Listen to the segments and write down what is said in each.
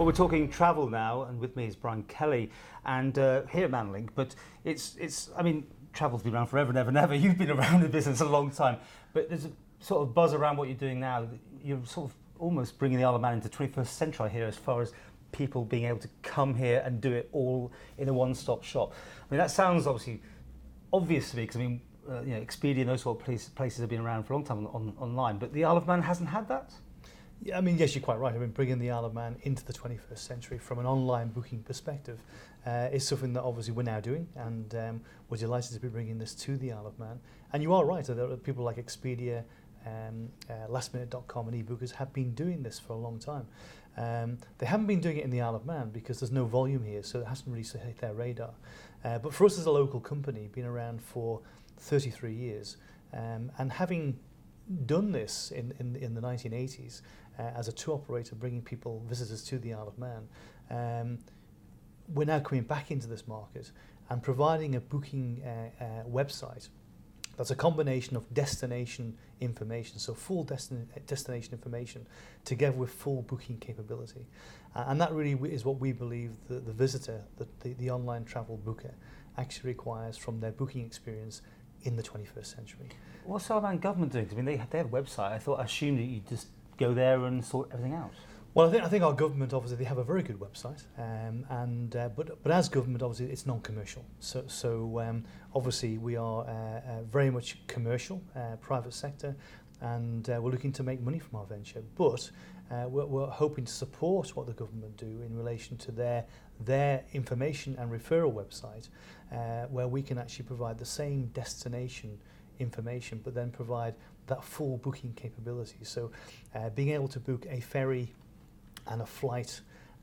Well, we're talking travel now, and with me is Brian Kelly, and here at Manlink. But I mean, travel's been around forever and ever and ever. You've been around the business a long time, but there's a sort of buzz around what you're doing now. You're sort of almost bringing the Isle of Man into 21st century here, as far as people being able to come here and do it all in a one-stop shop. I mean, that sounds obvious to me, because I mean, Expedia and those sort of places have been around for a long time online, but the Isle of Man hasn't had that? Yeah, I mean, yes, you're quite right. I mean, bringing the Isle of Man into the 21st century from an online booking perspective is something that obviously we're now doing, and we're delighted to be bringing this to the Isle of Man. And you are right, there are people like Expedia, lastminute.com and eBookers have been doing this for a long time. They haven't been doing it in the Isle of Man because there's no volume here, so it hasn't really hit their radar. But for us as a local company, been around for 33 years, and having done this in the 1980s as a tour operator, bringing visitors to the Isle of Man, we're now coming back into this market and providing a booking website that's a combination of destination information, so full destination information together with full booking capability. And that really is what we believe the visitor, the online travel booker, actually requires from their booking experience in the 21st century. What's the Isle of Man government doing? I mean, they have a website. I assumed that you just go there and sort everything out. Well, I think our government, obviously, they have a very good website, but as government, obviously, it's non-commercial. So obviously, we are very much commercial, private sector, and we're looking to make money from our venture. But we're hoping to support what the government do in relation to their information and referral website, where we can actually provide the same destination information, but then provide that full booking capability. So being able to book a ferry and a flight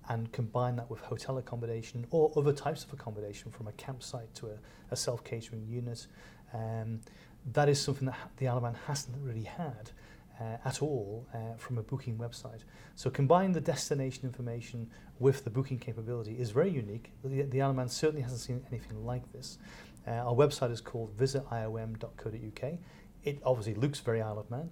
and combine that with hotel accommodation or other types of accommodation, from a campsite to a self-catering unit, that is something that the Isle of Man hasn't really had at all from a booking website. So combining the destination information with the booking capability is very unique. The Isle of Man certainly hasn't seen anything like this. Our website is called visitiom.co.uk. It obviously looks very Isle of Man,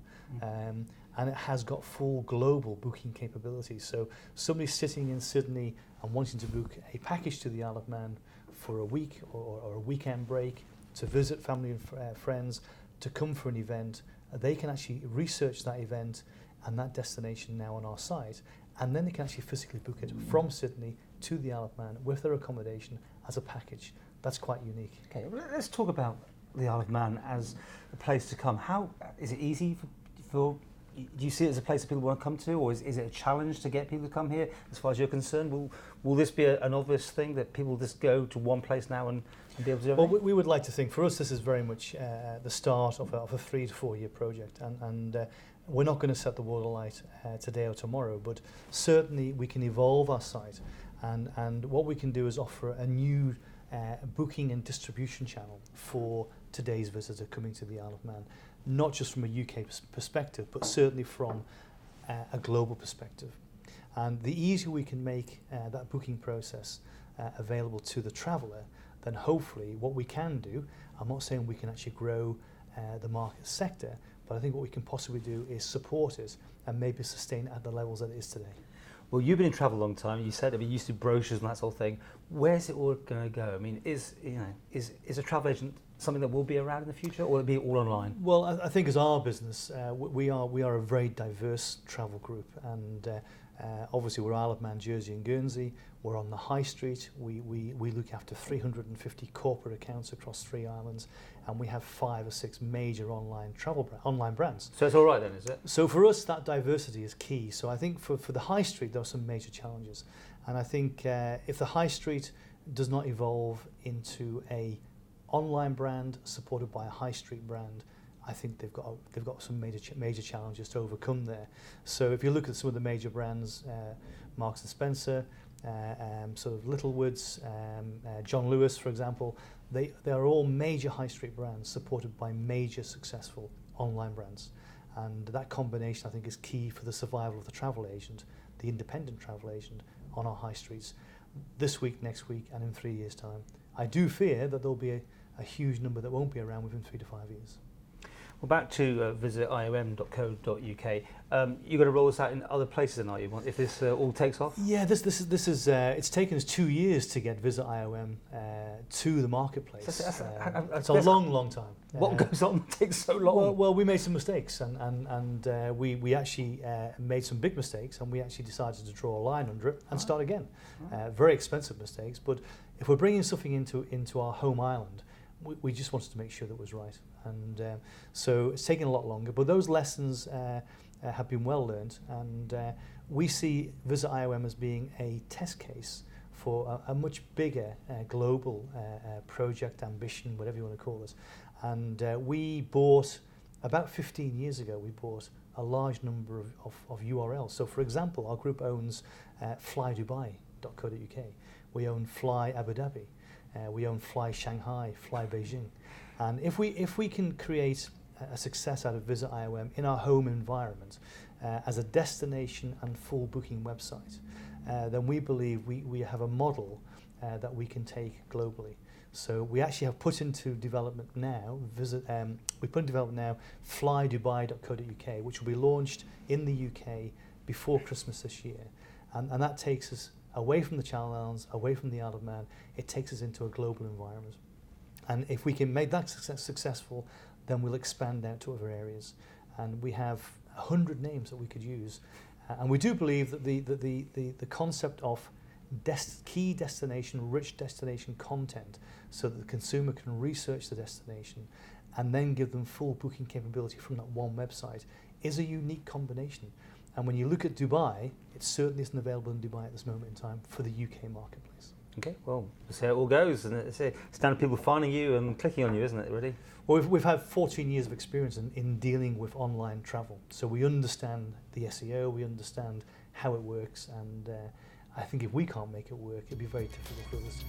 and it has got full global booking capability. So somebody sitting in Sydney and wanting to book a package to the Isle of Man for a week or a weekend break, to visit family and friends, to come for an event, they can actually research that event and that destination now on our site, and then they can actually physically book it from Sydney to the Isle of Man with their accommodation as a package. That's quite unique. Okay, well, let's talk about the Isle of Man as a place to come. How is it easy for do you see it as a place that people want to come to, or is it a challenge to get people to come here? As far as you're concerned, will this be an obvious thing that people just go to one place now and be able to do everything? Well, we would like to think, for us, this is very much the start of a 3 to 4 year project, and we're not going to set the world alight today or tomorrow, but certainly we can evolve our site, and what we can do is offer a new booking and distribution channel for today's visitor coming to the Isle of Man, not just from a UK perspective, but certainly from a global perspective. And the easier we can make that booking process available to the traveller, then hopefully what we can do, I'm not saying we can actually grow the market sector, but I think what we can possibly do is support it and maybe sustain it at the levels that it is today. Well, you've been in travel a long time. You said, you used to do brochures and that sort of thing. Where's it all going to go? I mean, is a travel agent something that will be around in the future, or will it be all online? Well, I think as our business, we are a very diverse travel group, and obviously we're Isle of Man, Jersey and Guernsey. We're on the high street. We look after 350 corporate accounts across 3 islands, and we have 5 or 6 major online brands. So it's all right then, is it? So for us, that diversity is key. So I think for the high street, there are some major challenges, and I think if the high street does not evolve into a online brand supported by a high street brand, I think they've got some major challenges to overcome there. So if you look at some of the major brands, Marks and Spencer, sort of Littlewoods, John Lewis, for example, they are all major high street brands supported by major successful online brands, and that combination I think is key for the survival of the travel agent, the independent travel agent on our high streets this week, next week, and in 3 years' time. I do fear that there'll be a huge number that won't be around within 3 to 5 years. Well, back to visitiom.co.uk. You're going to roll this out in other places, then, are you? If this all takes off? Yeah, this is it's taken us 2 years to get Visit IOM to the marketplace. It's a long time. What goes on that takes so long? Well, we made some mistakes, and we actually made some big mistakes, and we actually decided to draw a line under it and start again. Very expensive mistakes, but if we're bringing something into our home island, we just wanted to make sure that it was right, and so it's taken a lot longer. But those lessons have been well learned, and we see Visit IOM as being a test case for a much bigger global project, ambition, whatever you want to call it. And we bought, about 15 years ago, we bought a large number of URLs. So, for example, our group owns flydubai.co.uk. We own Fly Abu Dhabi. We own Fly Shanghai, Fly Beijing. And if we can create a success out of Visit IOM in our home environment as a destination and full booking website, then we believe we have a model that we can take globally. So we actually have put into development now, flydubai.co.uk, which will be launched in the UK before Christmas this year. And that takes us away from the Channel Islands, away from the Isle of Man. It takes us into a global environment. And if we can make that successful, then we'll expand out to other areas. And we have 100 names that we could use. And we do believe that the concept of key destination, rich destination content, so that the consumer can research the destination and then give them full booking capability from that one website, is a unique combination. And when you look at Dubai, it certainly isn't available in Dubai at this moment in time for the UK marketplace. Okay, well, that's how it all goes, and it's down to people finding you and clicking on you, isn't it, really? Well, we've had 14 years of experience in dealing with online travel, so we understand the SEO, we understand how it works, and I think if we can't make it work, it'd be very difficult for us.